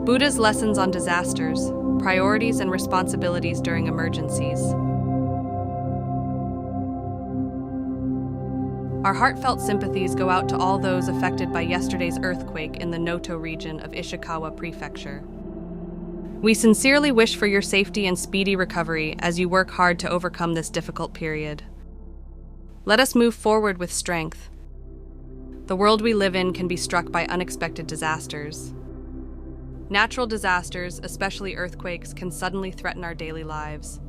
Buddha's lessons on disasters, priorities and responsibilities during emergencies. Our heartfelt sympathies go out to all those affected by yesterday's earthquake in the Noto region of Ishikawa Prefecture. We sincerely wish for your safety and speedy recovery as you work hard to overcome this difficult period. Let us move forward with strength. The world we live in can be struck by unexpected disasters. Natural disasters, especially earthquakes, can suddenly threaten our daily lives,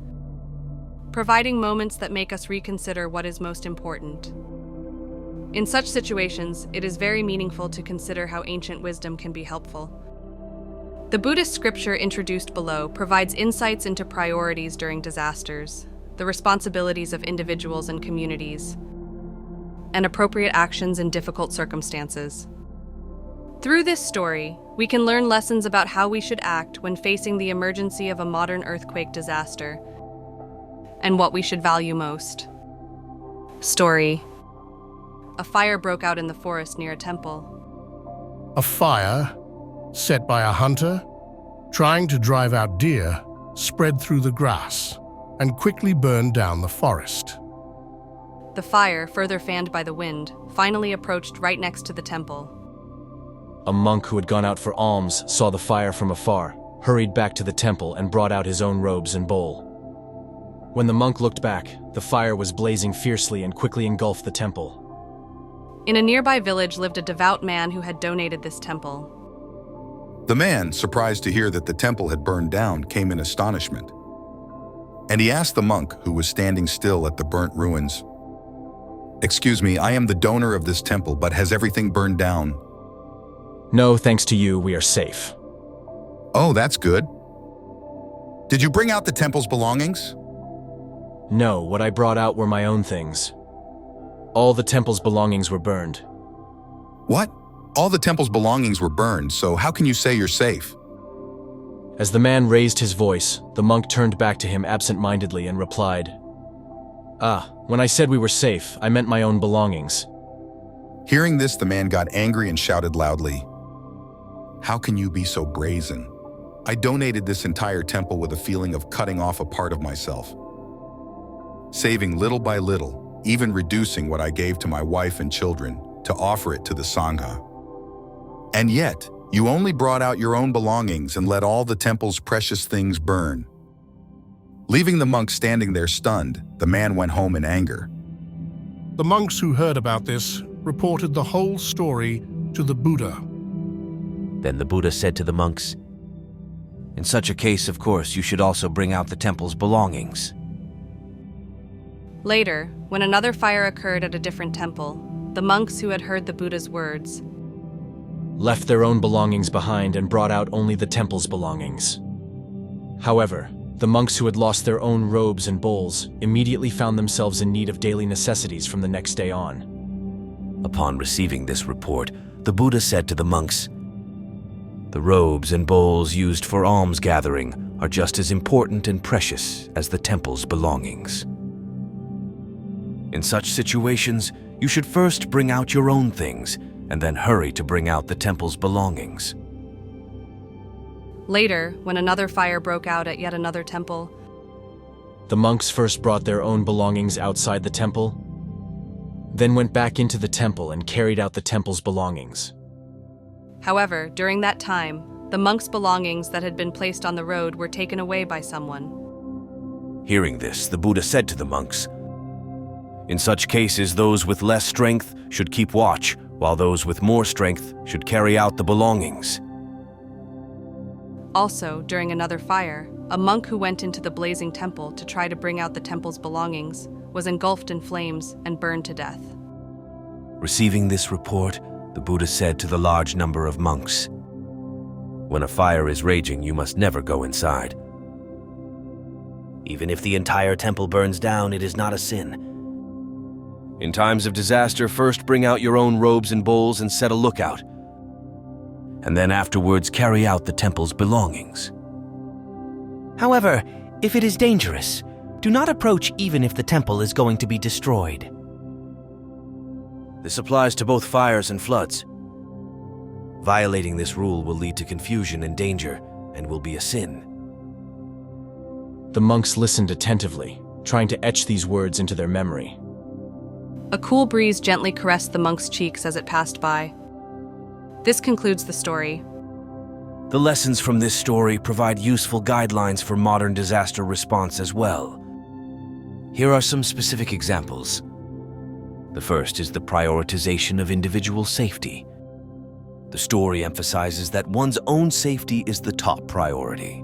providing moments that make us reconsider what is most important. In such situations, it is very meaningful to consider how ancient wisdom can be helpful. The Buddhist scripture introduced below provides insights into priorities during disasters, the responsibilities of individuals and communities, and appropriate actions in difficult circumstances. Through this story, we can learn lessons about how we should act when facing the emergency of a modern earthquake disaster, and what we should value most. Story: a fire broke out in the forest near a temple. A fire, set by a hunter, trying to drive out deer, spread through the grass and quickly burned down the forest. The fire, further fanned by the wind, finally approached right next to the temple. A monk who had gone out for alms saw the fire from afar, hurried back to the temple and brought out his own robes and bowl. When the monk looked back, the fire was blazing fiercely and quickly engulfed the temple. In a nearby village lived a devout man who had donated this temple. The man, surprised to hear that the temple had burned down, came in astonishment. And he asked the monk, who was standing still at the burnt ruins, "Excuse me, I am the donor of this temple, but has everything burned down?" No, thanks to you, we are safe. "Oh, that's good. Did you bring out the temple's belongings?" No, what I brought out were my own things. All the temple's belongings were burned. "What? All the temple's belongings were burned, so how can you say you're safe?" As the man raised his voice, the monk turned back to him absent-mindedly and replied, When I said we were safe, I meant my own belongings." Hearing this, the man got angry and shouted loudly, "How can you be so brazen? I donated this entire temple with a feeling of cutting off a part of myself, saving little by little, even reducing what I gave to my wife and children to offer it to the Sangha. And yet, you only brought out your own belongings and let all the temple's precious things burn." Leaving the monk standing there stunned, the man went home in anger. The monks who heard about this reported the whole story to the Buddha. Then the Buddha said to the monks, "In such a case, of course, you should also bring out the temple's belongings." Later, when another fire occurred at a different temple, the monks who had heard the Buddha's words left their own belongings behind and brought out only the temple's belongings. However, the monks who had lost their own robes and bowls immediately found themselves in need of daily necessities from the next day on. Upon receiving this report, the Buddha said to the monks, "The robes and bowls used for alms gathering are just as important and precious as the temple's belongings. In such situations, you should first bring out your own things and then hurry to bring out the temple's belongings." Later, when another fire broke out at yet another temple, The monks first brought their own belongings outside the temple, then went back into the temple and carried out the temple's belongings. however, during that time, the monks' belongings that had been placed on the road were taken away by someone. Hearing this, the Buddha said to the monks, "In such cases, those with less strength should keep watch, while those with more strength should carry out the belongings." Also, during another fire, a monk who went into the blazing temple to try to bring out the temple's belongings was engulfed in flames and burned to death. Receiving this report, the Buddha said to the large number of monks, "When a fire is raging, you must never go inside. Even if the entire temple burns down, it is not a sin. In times of disaster, first bring out your own robes and bowls and set a lookout, and then afterwards carry out the temple's belongings. However, if it is dangerous, do not approach even if the temple is going to be destroyed. This applies to both fires and floods. Violating this rule will lead to confusion and danger, and will be a sin. The monks listened attentively, trying to etch these words into their memory. A cool breeze gently caressed the monk's cheeks as it passed by. This concludes the story. The lessons from this story provide useful guidelines for modern disaster response as well. Here are some specific examples. The first is the prioritization of individual safety. The story emphasizes that one's own safety is the top priority.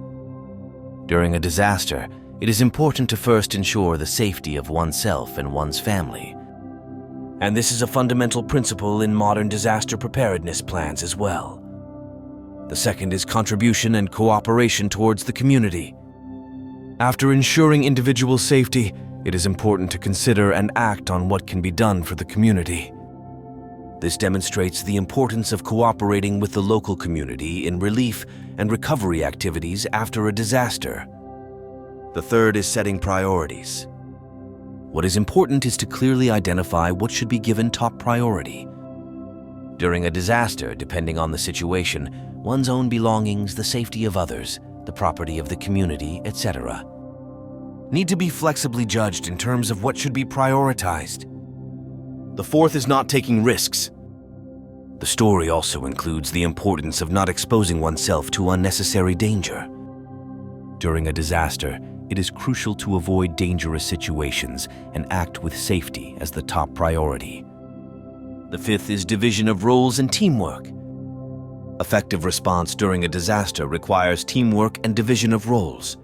During a disaster, it is important to first ensure the safety of oneself and one's family. And this is a fundamental principle in modern disaster preparedness plans as well. The second is contribution and cooperation towards the community. After ensuring individual safety, it is important to consider and act on what can be done for the community. This demonstrates the importance of cooperating with the local community in relief and recovery activities after a disaster. The third is setting priorities. What is important is to clearly identify what should be given top priority. During a disaster, depending on the situation, one's own belongings, the safety of others, the property of the community, etc., need to be flexibly judged in terms of what should be prioritized. The fourth is not taking risks. The story also includes the importance of not exposing oneself to unnecessary danger. During a disaster, it is crucial to avoid dangerous situations and act with safety as the top priority. The fifth is division of roles and teamwork. Effective response during a disaster requires teamwork and division of roles.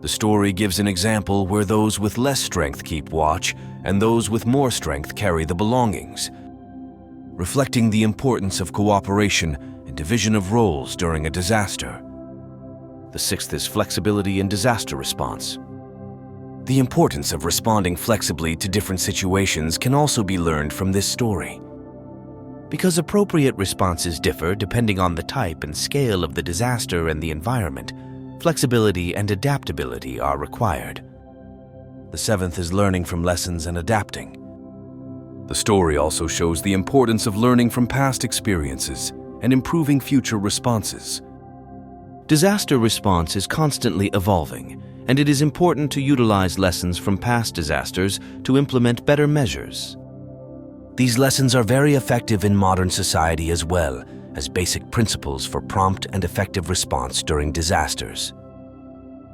The story gives an example where those with less strength keep watch and those with more strength carry the belongings, reflecting the importance of cooperation and division of roles during a disaster. The sixth is flexibility in disaster response. The importance of responding flexibly to different situations can also be learned from this story. Because appropriate responses differ depending on the type and scale of the disaster and the environment, flexibility and adaptability are required. The seventh is learning from lessons and adapting. The story also shows the importance of learning from past experiences and improving future responses. Disaster response is constantly evolving, and it is important to utilize lessons from past disasters to implement better measures. These lessons are very effective in modern society as well as basic principles for prompt and effective response during disasters.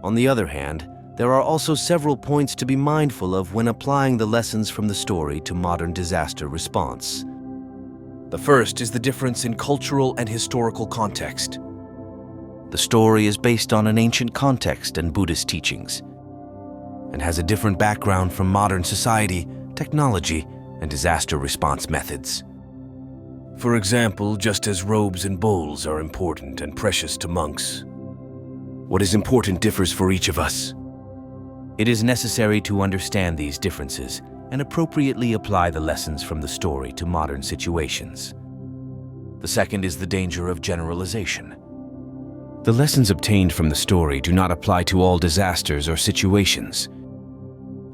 On the other hand, there are also several points to be mindful of when applying the lessons from the story to modern disaster response. The first is the difference in cultural and historical context. The story is based on an ancient context and Buddhist teachings, and has a different background from modern society, technology, and disaster response methods. For example, just as robes and bowls are important and precious to monks, what is important differs for each of us. It is necessary to understand these differences and appropriately apply the lessons from the story to modern situations. The second is the danger of generalization. The lessons obtained from the story do not apply to all disasters or situations.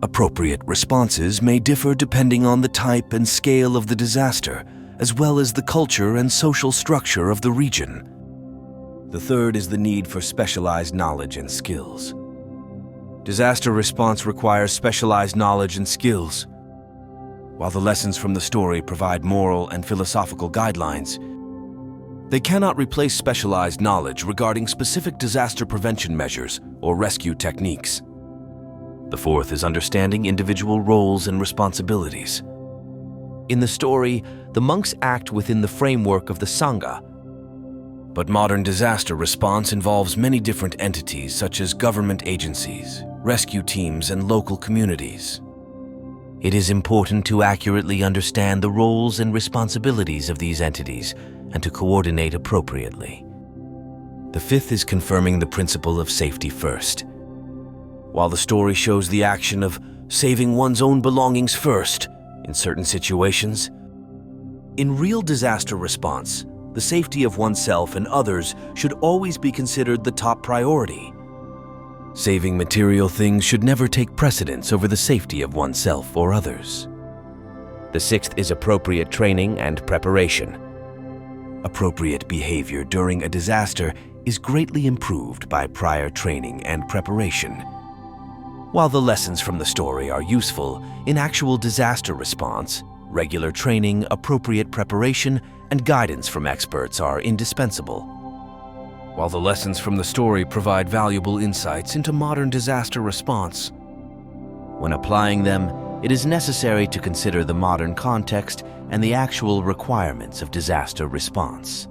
Appropriate responses may differ depending on the type and scale of the disaster, as well as the culture and social structure of the region. The third is the need for specialized knowledge and skills. Disaster response requires specialized knowledge and skills. While the lessons from the story provide moral and philosophical guidelines, they cannot replace specialized knowledge regarding specific disaster prevention measures or rescue techniques. The fourth is understanding individual roles and responsibilities. In the story, the monks act within the framework of the Sangha. But modern disaster response involves many different entities such as government agencies, rescue teams, and local communities. It is important to accurately understand the roles and responsibilities of these entities and to coordinate appropriately. The fifth is confirming the principle of safety first. While the story shows the action of saving one's own belongings first in certain situations, in real disaster response, the safety of oneself and others should always be considered the top priority. Saving material things should never take precedence over the safety of oneself or others. The sixth is appropriate training and preparation. Appropriate behavior during a disaster is greatly improved by prior training and preparation. While the lessons from the story are useful, in actual disaster response, regular training, appropriate preparation, and guidance from experts are indispensable. While the lessons from the story provide valuable insights into modern disaster response, when applying them, it is necessary to consider the modern context and the actual requirements of disaster response.